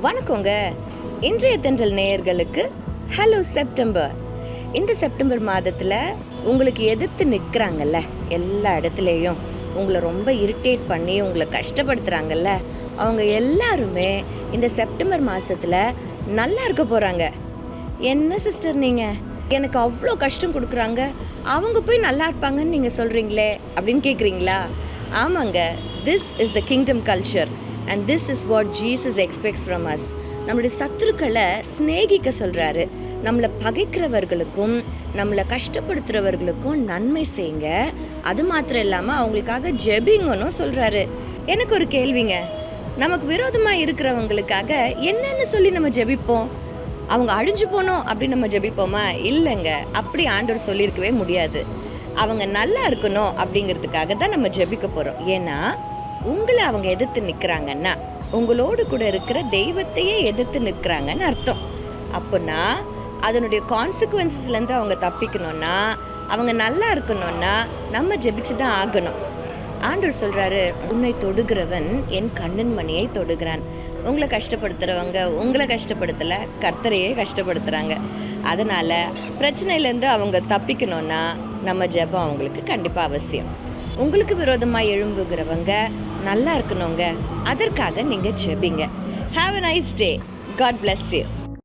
வணக்கங்க. இன்றைய தென்றல் நேயர்களுக்கு ஹலோ செப்டம்பர். இந்த செப்டம்பர் மாதத்தில் உங்களுக்கு எதிர்த்து நிற்கிறாங்கல்ல, எல்லா இடத்துலையும் உங்களை ரொம்ப இரிட்டேட் பண்ணி உங்களை கஷ்டப்படுத்துகிறாங்கல்ல, அவங்க எல்லாருமே இந்த செப்டம்பர் மாதத்தில் நல்லா இருக்க போகிறாங்க. என்ன சிஸ்டர் நீங்கள் எனக்கு அவ்வளோ கஷ்டம் கொடுக்குறாங்க, அவங்க போய் நல்லா இருப்பாங்கன்னு நீங்கள் சொல்கிறீங்களே அப்படின்னு கேட்குறீங்களா? ஆமாங்க, this is the kingdom culture and this is what Jesus expects from us. நம்மளுடைய சத்துருக்களை சிநேகிக்க சொல்கிறாரு. நம்மளை பகைக்கிறவர்களுக்கும் நம்மளை கஷ்டப்படுத்துகிறவர்களுக்கும் நன்மை செய்யுங்க, அது மாத்திரம் இல்லாமல் அவங்களுக்காக ஜெபிங்கன்னு சொல்கிறாரு. எனக்கு ஒரு கேள்விங்க, நமக்கு விரோதமாக இருக்கிறவங்களுக்காக என்னன்னு சொல்லி நம்ம ஜெபிப்போம்? அவங்க அழிஞ்சு போனோம் அப்படின்னு நம்ம ஜெபிப்போமா? இல்லைங்க, அப்படி ஆண்டவர் சொல்லியிருக்கவே முடியாது. அவங்க நல்லா இருக்கணும் அப்படிங்கிறதுக்காக தான் நம்ம ஜெபிக்க போகிறோம். ஏன்னா உங்களை அவங்க எதிர்த்து நிற்கிறாங்கன்னா உங்களோடு கூட இருக்கிற தெய்வத்தையே எதிர்த்து நிற்கிறாங்கன்னு அர்த்தம். அப்போனா அதனுடைய கான்சிக்வன்சஸ்லேருந்து அவங்க தப்பிக்கணும்னா, அவங்க நல்லா இருக்கணும்னா நம்ம ஜெபிச்சு தான் ஆகணும். ஆண்டவர் சொல்கிறாரு, உன்னை தொடுகிறவன் என் கண்ணின் மணியை தொடுகிறான். உங்களை கஷ்டப்படுத்துகிறவங்க உங்களை கஷ்டப்படுத்தலை, கர்த்தரையே கஷ்டப்படுத்துகிறாங்க. அதனால் பிரச்சனையிலேருந்து அவங்க தப்பிக்கணும்னா நம்ம ஜெபம் அவங்களுக்கு கண்டிப்பாக அவசியம். உங்களுக்கு விரோதமாக எழும்புகிறவங்க நல்லா இருக்கணுங்க, அதற்காக நீங்கள் ஜெபிங்க. Have a nice day. God bless you.